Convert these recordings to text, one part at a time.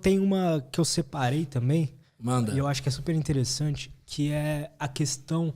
tem uma que eu separei também. Manda. E eu acho que é super interessante, que é a questão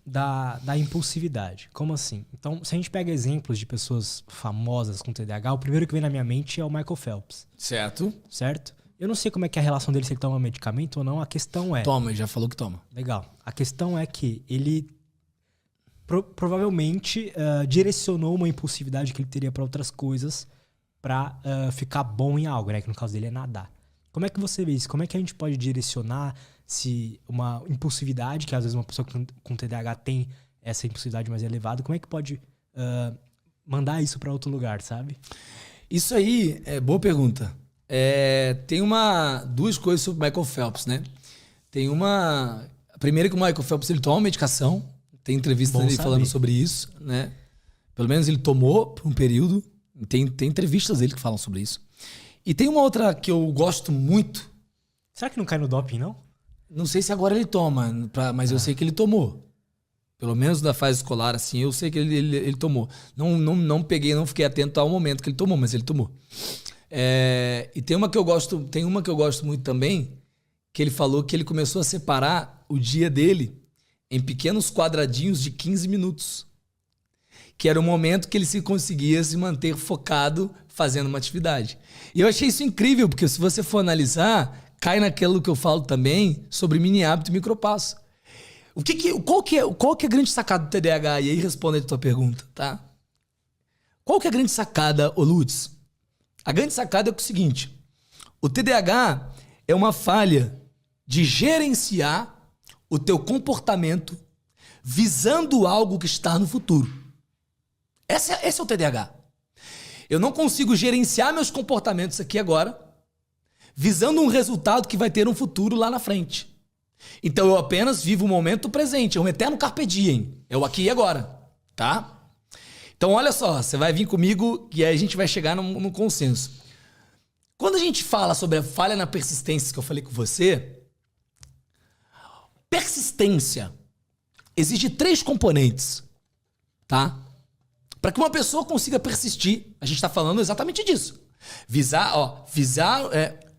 da impulsividade. Como assim? Então, se a gente pega exemplos de pessoas famosas com TDAH, o primeiro que vem na minha mente é o Michael Phelps. Certo. Certo? Eu não sei como é que é a relação dele, se ele toma medicamento ou não. A questão é... Toma, ele já falou que toma. Legal. A questão é que ele provavelmente direcionou uma impulsividade que ele teria para outras coisas para ficar bom em algo, né? Que no caso dele é nadar. Como é que você vê isso? Como é que a gente pode direcionar se uma impulsividade, que às vezes uma pessoa com TDAH tem essa impulsividade mais elevada, como é que pode mandar isso para outro lugar, sabe? Isso aí é boa pergunta. Tem duas coisas sobre o Michael Phelps, né? Tem uma... A primeira é que o Michael Phelps ele toma medicação. Tem entrevista dele falando sobre isso, né? Pelo menos ele tomou por um período. Tem entrevistas dele que falam sobre isso. E tem uma outra que eu gosto muito. Será que não cai no doping, não? Não sei se agora ele toma, mas eu sei que ele tomou. Pelo menos da fase escolar, assim, eu sei que ele tomou. Não peguei, não fiquei atento ao momento que ele tomou, mas ele tomou. E tem uma que eu gosto muito também, que ele falou que ele começou a separar o dia dele em pequenos quadradinhos de 15 minutos. Que era o momento que ele conseguia se manter focado fazendo uma atividade. E eu achei isso incrível, porque se você for analisar, cai naquilo que eu falo também sobre mini hábito e micropasso. Qual que é a grande sacada do TDAH? E aí responde a tua pergunta, tá? Qual que é a grande sacada, ô Lutz? A grande sacada é o seguinte: o TDAH é uma falha de gerenciar o teu comportamento visando algo que está no futuro. Esse é o TDAH. Eu não consigo gerenciar meus comportamentos aqui agora, visando um resultado que vai ter um futuro lá na frente. Então eu apenas vivo o momento presente, é um eterno carpe diem, é o aqui e agora, tá? Então olha só, você vai vir comigo e aí a gente vai chegar num consenso. Quando a gente fala sobre a falha na persistência que eu falei com você, persistência exige 3 componentes, tá? Para que uma pessoa consiga persistir, a gente está falando exatamente disso. Visar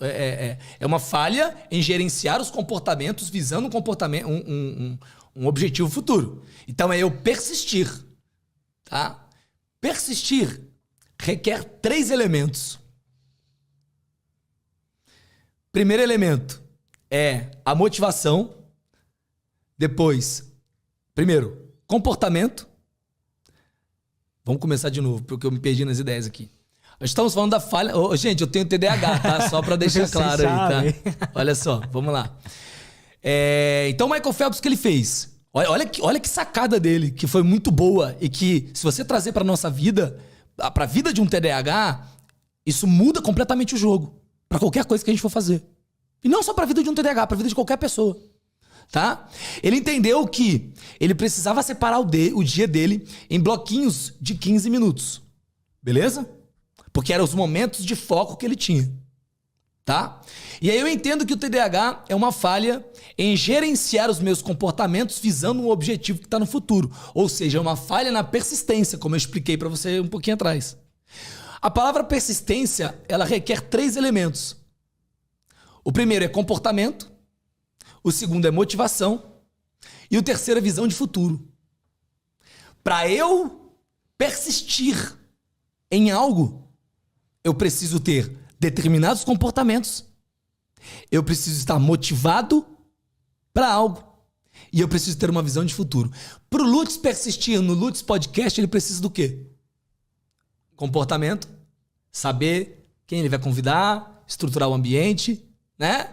é uma falha em gerenciar os comportamentos visando um objetivo futuro. Então é eu persistir, tá? Persistir requer 3 elementos. Primeiro elemento é a motivação. Depois, primeiro, comportamento. Vamos começar de novo, porque eu me perdi nas ideias aqui. Nós estamos falando da falha... gente, eu tenho TDAH, tá? Só para deixar claro aí, tá? Olha só, vamos lá. Então, o Michael Phelps, o que ele fez? Olha que sacada dele, que foi muito boa e que, se você trazer para nossa vida, para a vida de um TDAH, isso muda completamente o jogo. Para qualquer coisa que a gente for fazer. E não só para a vida de um TDAH, para a vida de qualquer pessoa. Tá? Ele entendeu que ele precisava separar o dia dele em bloquinhos de 15 minutos. Beleza? Porque eram os momentos de foco que ele tinha. Tá? E aí eu entendo que o TDAH é uma falha em gerenciar os meus comportamentos visando um objetivo que está no futuro. Ou seja, é uma falha na persistência, como eu expliquei para você um pouquinho atrás. A palavra persistência, ela requer 3 elementos. O primeiro é comportamento. O segundo é motivação. E o terceiro é visão de futuro. Para eu persistir em algo, eu preciso ter determinados comportamentos. Eu preciso estar motivado para algo. E eu preciso ter uma visão de futuro. Para o Lutz persistir no Lutz Podcast, ele precisa do quê? Comportamento. Saber quem ele vai convidar, estruturar o ambiente, né?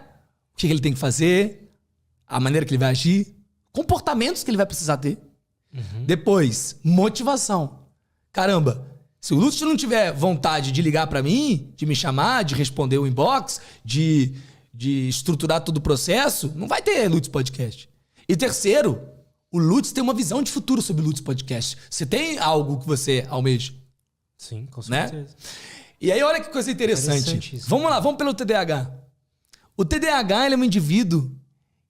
O que ele tem que fazer, a maneira que ele vai agir, comportamentos que ele vai precisar ter. Uhum. Depois, motivação. Caramba, se o Lutz não tiver vontade de ligar para mim, de me chamar, de responder o inbox, de estruturar todo o processo, não vai ter Lutz Podcast. E terceiro, o Lutz tem uma visão de futuro sobre o Lutz Podcast. Você tem algo que você almeja? Sim, com certeza. Né? E aí olha que coisa interessante. Vamos lá, vamos pelo TDAH. O TDAH ele é um indivíduo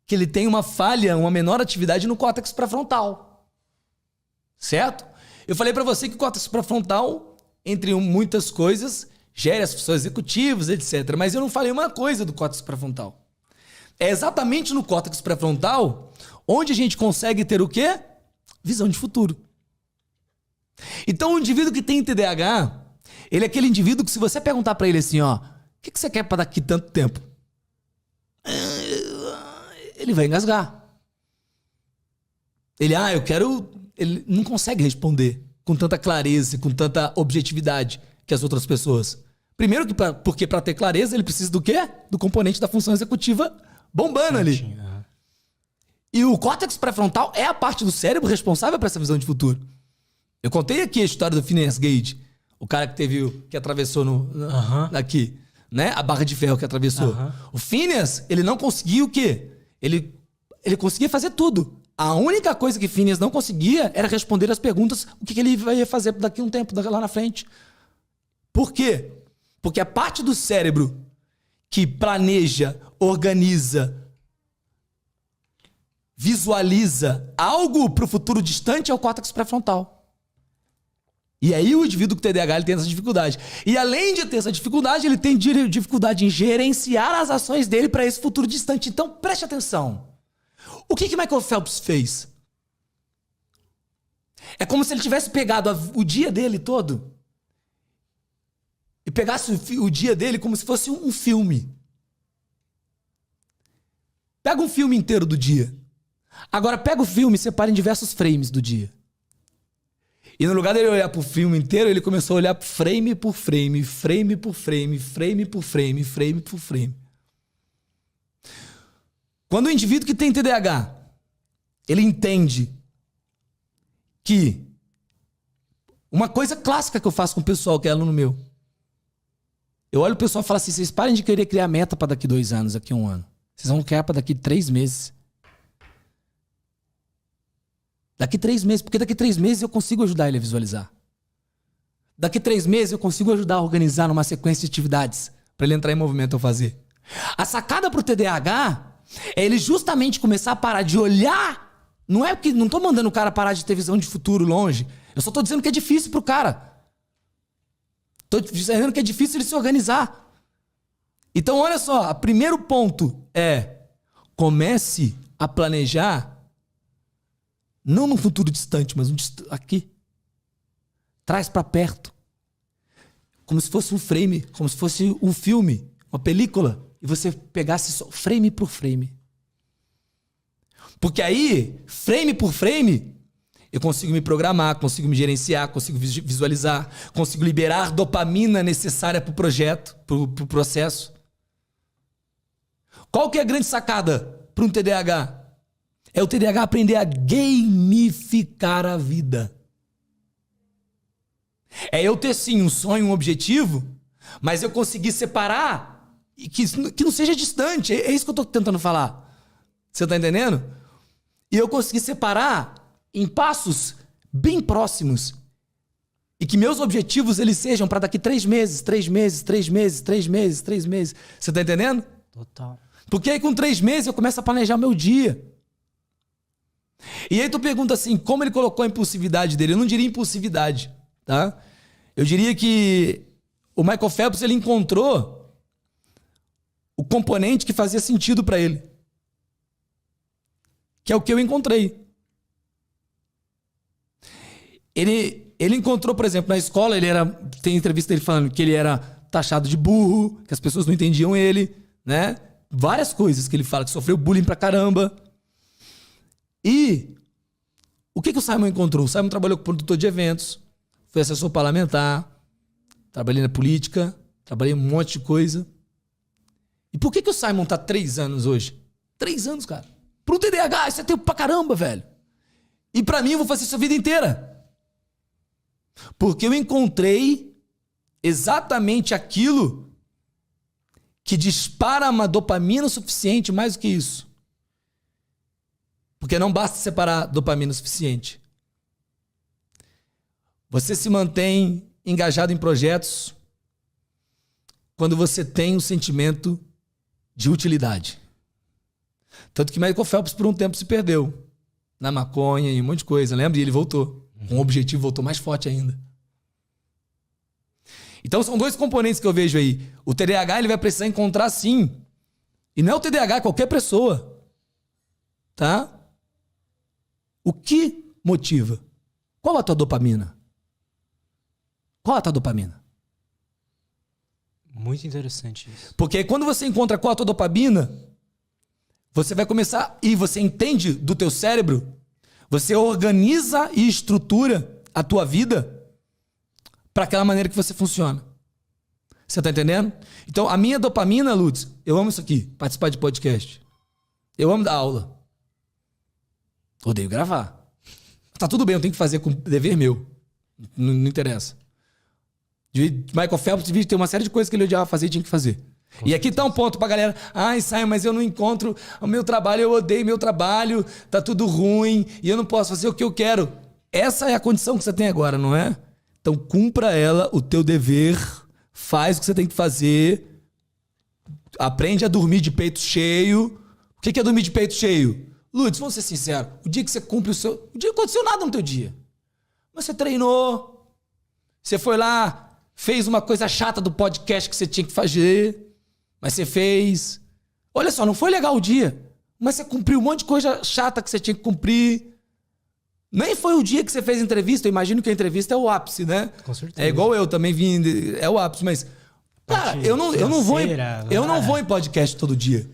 que ele tem uma falha, uma menor atividade no córtex pré-frontal. Certo? Eu falei para você que o córtex pré-frontal, entre muitas coisas, gere as funções executivas, etc. Mas eu não falei uma coisa do córtex pré-frontal. É exatamente no córtex pré-frontal onde a gente consegue ter o quê? Visão de futuro. Então, o indivíduo que tem TDAH, ele é aquele indivíduo que, se você perguntar pra ele assim, ó, o que você quer pra daqui tanto tempo? Ele vai engasgar. Eu quero... Ele não consegue responder com tanta clareza, com tanta objetividade que as outras pessoas. Primeiro, porque para ter clareza, ele precisa do quê? Do componente da função executiva bombando ali. E o córtex pré-frontal é a parte do cérebro responsável por essa visão de futuro. Eu contei aqui a história do Phineas Gage, o cara que atravessou aqui, né? A barra de ferro que atravessou. O Phineas, ele não conseguia o quê? Ele conseguia fazer tudo. A única coisa que Phineas não conseguia era responder as perguntas, o que ele ia fazer daqui a um tempo, lá na frente. Por quê? Porque a parte do cérebro que planeja, organiza, visualiza algo para o futuro distante é o córtex pré-frontal. E aí o indivíduo com TDAH ele tem essa dificuldade. E além de ter essa dificuldade, ele tem dificuldade em gerenciar as ações dele para esse futuro distante. Então preste atenção. O que Michael Phelps fez? É como se ele tivesse pegado o dia dele todo e pegasse o dia dele como se fosse um filme. Pega um filme inteiro do dia. Agora pega o filme e separa em diversos frames do dia. E no lugar dele olhar pro filme inteiro, ele começou a olhar frame por frame, frame por frame, frame por frame, frame por frame. Quando o indivíduo que tem TDAH, ele entende que uma coisa clássica que eu faço com o pessoal que é aluno meu, eu olho o pessoal e falo assim, vocês parem de querer criar meta para daqui 2 anos, daqui 1 ano. Vocês vão criar para daqui 3 meses. Daqui 3 meses, porque daqui 3 meses eu consigo ajudar ele a visualizar. Daqui 3 meses eu consigo ajudar a organizar numa sequência de atividades para ele entrar em movimento ou fazer. A sacada pro TDAH é ele justamente começar a parar de olhar. Não tô mandando o cara parar de ter visão de futuro longe. Eu só tô dizendo que é difícil pro cara. Tô dizendo que é difícil ele se organizar. Então, olha só, o primeiro ponto é comece a planejar não num futuro distante, mas aqui. Traz para perto. Como se fosse um frame, como se fosse um filme, uma película. E você pegasse só frame por frame. Porque aí, frame por frame, eu consigo me programar, consigo me gerenciar, consigo visualizar, consigo liberar dopamina necessária para o projeto, para o processo. Qual que é a grande sacada para um TDAH? É o TDAH aprender a gamificar a vida. É eu ter sim um sonho, um objetivo, mas eu conseguir separar e que não seja distante. É isso que eu estou tentando falar. Você está entendendo? E eu conseguir separar em passos bem próximos. E que meus objetivos eles sejam para daqui 3 meses, 3 meses, 3 meses, 3 meses, 3 meses. Você está entendendo? Total. Porque aí com 3 meses eu começo a planejar meu dia. E aí tu pergunta assim, como ele colocou a impulsividade dele? Eu não diria impulsividade, tá? Eu diria que o Michael Phelps ele encontrou o componente que fazia sentido para ele. Que é o que eu encontrei. Ele encontrou, por exemplo, na escola, tem entrevista dele falando que ele era taxado de burro, que as pessoas não entendiam ele, né? Várias coisas que ele fala, que sofreu bullying pra caramba. E o que o Simon encontrou? O Simon trabalhou com produtor de eventos, foi assessor parlamentar, trabalhei na política, trabalhei um monte de coisa. E por que o Simon tá 3 anos hoje? 3 anos, cara. Pro TDAH, isso é tempo pra caramba, velho. E pra mim, eu vou fazer isso a vida inteira. Porque eu encontrei exatamente aquilo que dispara uma dopamina suficiente, mais do que isso. Porque não basta separar dopamina suficiente. Você se mantém engajado em projetos quando você tem um sentimento de utilidade. Tanto que Michael Phelps por um tempo se perdeu na maconha e um monte de coisa, lembra? E ele voltou. Com um objetivo, voltou mais forte ainda. Então são dois componentes que eu vejo aí. O TDAH ele vai precisar encontrar sim. E não é o TDAH, é qualquer pessoa. Tá? O que motiva? Qual a tua dopamina? Qual a tua dopamina? Muito interessante isso. Porque quando você encontra qual a tua dopamina, você vai começar e você entende do teu cérebro, você organiza e estrutura a tua vida para aquela maneira que você funciona. Você tá entendendo? Então, a minha dopamina, Lutz, eu amo isso aqui, participar de podcast. Eu amo dar aula. Odeio gravar. Tá tudo bem, eu tenho que fazer com dever meu. Não interessa. Michael Phelps devia ter uma série de coisas que ele odiava fazer e tinha que fazer. E aqui tá um ponto pra galera. Ai, Simon, mas eu não encontro o meu trabalho, eu odeio meu trabalho, tá tudo ruim e eu não posso fazer o que eu quero. Essa é a condição que você tem agora, não é? Então cumpra ela, o teu dever, faz o que você tem que fazer, aprende a dormir de peito cheio. O que é dormir de peito cheio? Lutz, vamos ser sinceros, o dia que você cumpre o seu... O dia não aconteceu nada no teu dia. Mas você treinou, você foi lá, fez uma coisa chata do podcast que você tinha que fazer, mas você fez. Olha só, não foi legal o dia, mas você cumpriu um monte de coisa chata que você tinha que cumprir. Nem foi o dia que você fez a entrevista. Eu imagino que a entrevista é o ápice, né? Com certeza. É igual eu também vim, é o ápice, mas cara, eu não vou em podcast todo dia.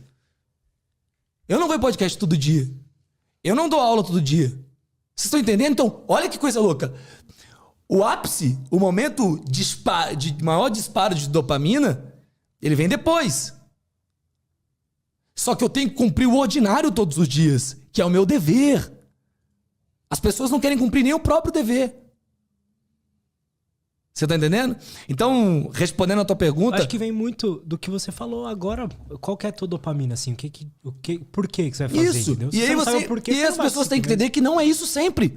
Eu não vou em podcast todo dia. Eu não dou aula todo dia. Vocês estão entendendo? Então, olha que coisa louca. O ápice, o momento de maior disparo de dopamina, ele vem depois. Só que eu tenho que cumprir o ordinário todos os dias, que é o meu dever. As pessoas não querem cumprir nem o próprio dever. Você tá entendendo? Então, respondendo a tua pergunta... Acho que vem muito do que você falou agora. Qual que é a tua dopamina, assim? Por que você vai fazer, isso. Entendeu? E aí as pessoas têm que entender que não é isso sempre.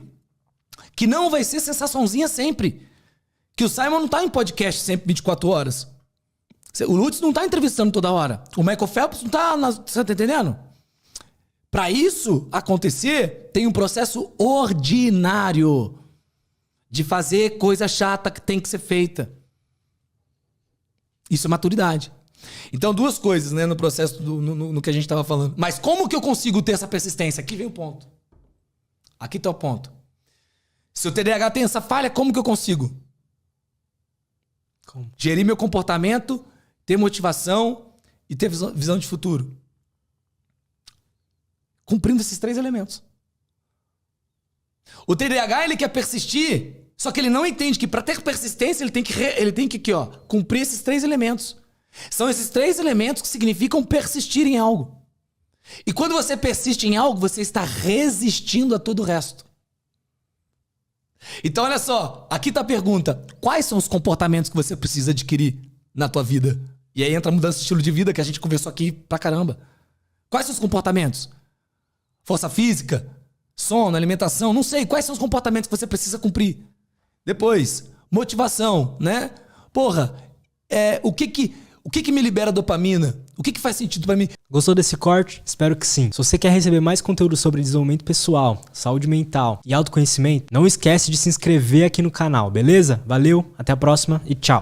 Que não vai ser sensaçãozinha sempre. Que o Simon não tá em podcast sempre 24 horas. O Lutz não tá entrevistando toda hora. O Michael Phelps não tá... Você tá entendendo? Para isso acontecer, tem um processo ordinário de fazer coisa chata que tem que ser feita. Isso é maturidade. Então, duas coisas, né, no processo, no que a gente estava falando. Mas como que eu consigo ter essa persistência? Aqui vem o ponto. Aqui tá o ponto. Se o TDAH tem essa falha, como que eu consigo? Como? Gerir meu comportamento, ter motivação e ter visão de futuro. Cumprindo esses 3 elementos. O TDAH, ele quer persistir, só que ele não entende que para ter persistência ele tem que aqui, ó, cumprir esses 3 elementos. São esses 3 elementos que significam persistir em algo. E quando você persiste em algo, você está resistindo a todo o resto. Então, olha só, aqui tá a pergunta. Quais são os comportamentos que você precisa adquirir na tua vida? E aí entra a mudança de estilo de vida que a gente conversou aqui pra caramba. Quais são os comportamentos? Força física? Sono, alimentação? Não sei. Quais são os comportamentos que você precisa cumprir? Depois, motivação, né? Porra, o que me libera dopamina? O que faz sentido pra mim? Gostou desse corte? Espero que sim. Se você quer receber mais conteúdo sobre desenvolvimento pessoal, saúde mental e autoconhecimento, não esquece de se inscrever aqui no canal, beleza? Valeu, até a próxima e tchau!